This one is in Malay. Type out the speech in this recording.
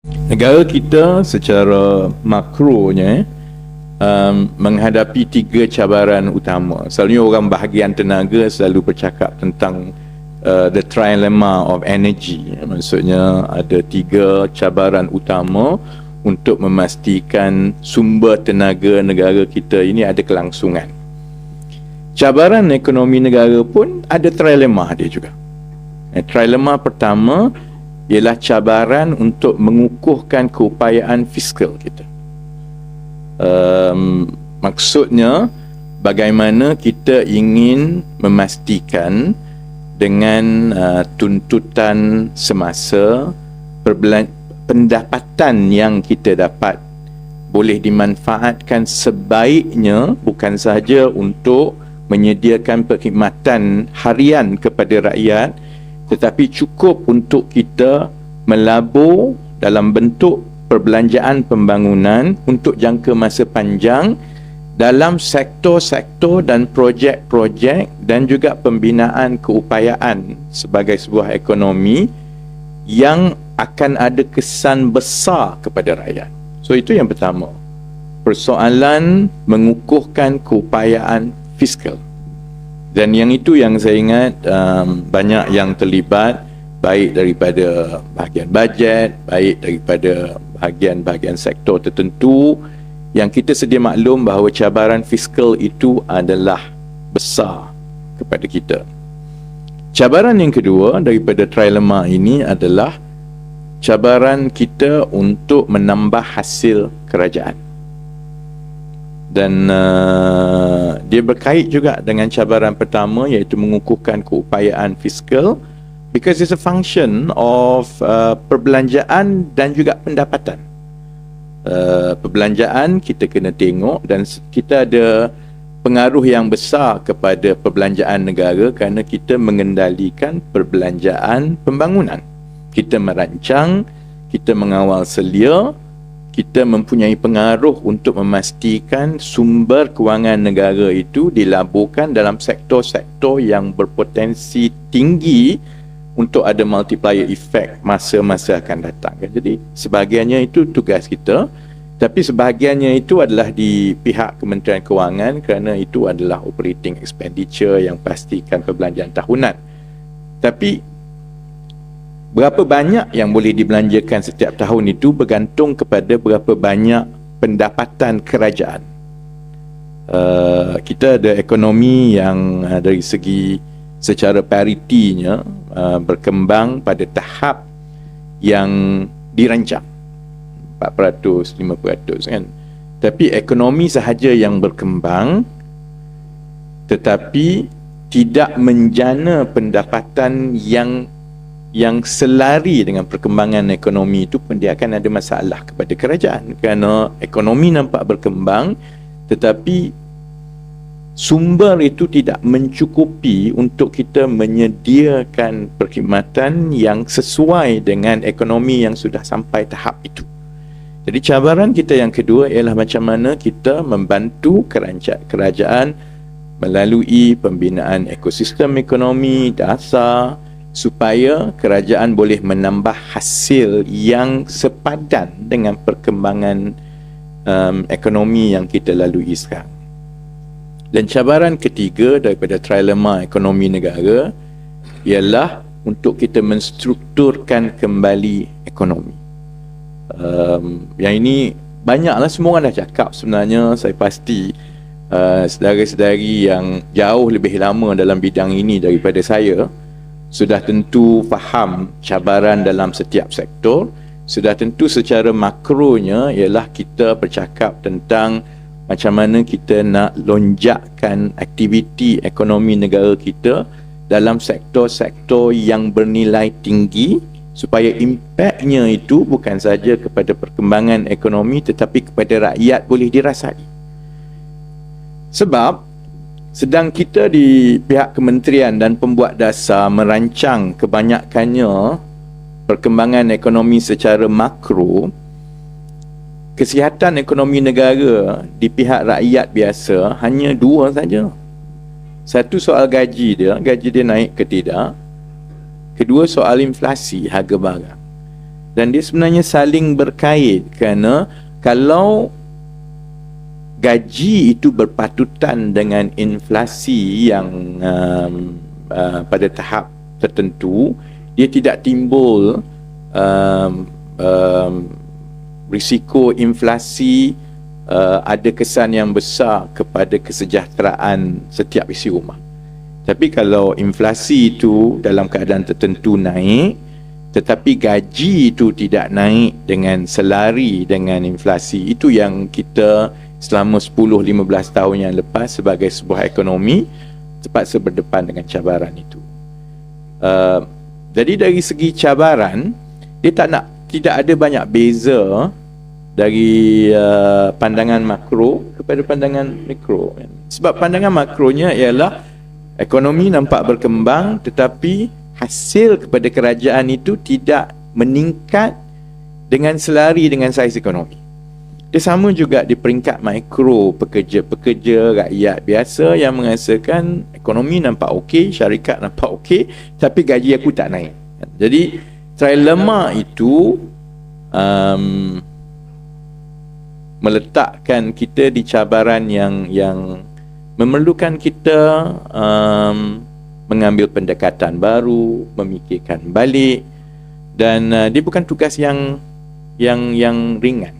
Negara kita secara makronya menghadapi 3 cabaran utama. Selalunya orang bahagian tenaga selalu bercakap tentang the trilemma of energy. Maksudnya ada 3 cabaran utama untuk memastikan sumber tenaga negara kita ini ada kelangsungan. Cabaran ekonomi negara pun ada trilemma dia juga. Trilemma pertama ialah cabaran untuk mengukuhkan keupayaan fiskal kita. Maksudnya bagaimana kita ingin memastikan dengan tuntutan semasa pendapatan yang kita dapat boleh dimanfaatkan sebaiknya, bukan sahaja untuk menyediakan perkhidmatan harian kepada rakyat, tetapi cukup untuk kita melabur dalam bentuk perbelanjaan pembangunan untuk jangka masa panjang dalam sektor-sektor dan projek-projek dan juga pembinaan keupayaan sebagai sebuah ekonomi yang akan ada kesan besar kepada rakyat. So itu yang pertama. Persoalan mengukuhkan keupayaan fiskal. Dan yang itu yang saya ingat banyak yang terlibat, baik daripada bahagian bajet, baik daripada bahagian-bahagian sektor tertentu, yang kita sedia maklum bahawa cabaran fiskal itu adalah besar kepada kita. Cabaran yang kedua daripada trilemma ini adalah cabaran kita untuk menambah hasil kerajaan. Dan dia berkait juga dengan cabaran pertama, iaitu mengukuhkan keupayaan fiskal, because it's a function of perbelanjaan dan juga pendapatan. Perbelanjaan kita kena tengok, dan kita ada pengaruh yang besar kepada perbelanjaan negara kerana kita mengendalikan perbelanjaan pembangunan. Kita merancang, kita mengawal selia, kita mempunyai pengaruh untuk memastikan sumber kewangan negara itu dilaburkan dalam sektor-sektor yang berpotensi tinggi untuk ada multiplier effect masa-masa akan datang. Jadi sebahagiannya itu tugas kita, tapi sebahagiannya itu adalah di pihak Kementerian Kewangan kerana itu adalah operating expenditure yang pastikan perbelanjaan tahunan. Tapi berapa banyak yang boleh dibelanjakan setiap tahun itu bergantung kepada berapa banyak pendapatan kerajaan. Kita ada ekonomi yang dari segi secara paritinya berkembang pada tahap yang dirancang 4%, 5% kan. Tapi ekonomi sahaja yang berkembang tetapi tidak menjana pendapatan yang selari dengan perkembangan ekonomi itu pun dia akan ada masalah kepada kerajaan, kerana ekonomi nampak berkembang tetapi sumber itu tidak mencukupi untuk kita menyediakan perkhidmatan yang sesuai dengan ekonomi yang sudah sampai tahap itu. Jadi cabaran kita yang kedua ialah macam mana kita membantu kerajaan melalui pembinaan ekosistem ekonomi dasar supaya kerajaan boleh menambah hasil yang sepadan dengan perkembangan ekonomi yang kita lalui sekarang. Dan cabaran ketiga daripada trilemma ekonomi negara ialah untuk kita menstrukturkan kembali ekonomi. Yang ini banyaklah, semua orang dah cakap sebenarnya. Saya pasti saudara-saudari yang jauh lebih lama dalam bidang ini daripada saya sudah tentu faham cabaran dalam setiap sektor. Sudah tentu secara makronya ialah kita bercakap tentang macam mana kita nak lonjakkan aktiviti ekonomi negara kita dalam sektor-sektor yang bernilai tinggi supaya impaknya itu bukan saja kepada perkembangan ekonomi tetapi kepada rakyat boleh dirasai. Sebab sedang kita di pihak kementerian dan pembuat dasar merancang kebanyakannya perkembangan ekonomi secara makro, kesihatan ekonomi negara di pihak rakyat biasa hanya 2 saja. Satu soal gaji dia naik ke tidak. Kedua soal inflasi harga barang. Dan dia sebenarnya saling berkait, kerana kalau gaji itu berpatutan dengan inflasi yang pada tahap tertentu, dia tidak timbul risiko inflasi ada kesan yang besar kepada kesejahteraan setiap isi rumah. Tapi kalau inflasi itu dalam keadaan tertentu naik, tetapi gaji itu tidak naik dengan selari dengan inflasi, itu yang kita selama 10-15 tahun yang lepas sebagai sebuah ekonomi terpaksa berdepan dengan cabaran itu. Jadi dari segi cabaran, dia tidak ada banyak beza dari pandangan makro kepada pandangan mikro. Sebab pandangan makronya ialah ekonomi nampak berkembang, tetapi hasil kepada kerajaan itu tidak meningkat dengan selari dengan saiz ekonomi. Dia sama juga di peringkat mikro, pekerja-pekerja rakyat biasa yang merasakan ekonomi nampak okey, syarikat nampak okey, tapi gaji aku tak naik. Jadi trilema itu meletakkan kita di cabaran yang memerlukan kita mengambil pendekatan baru, memikirkan balik, dan dia bukan tugas yang ringan.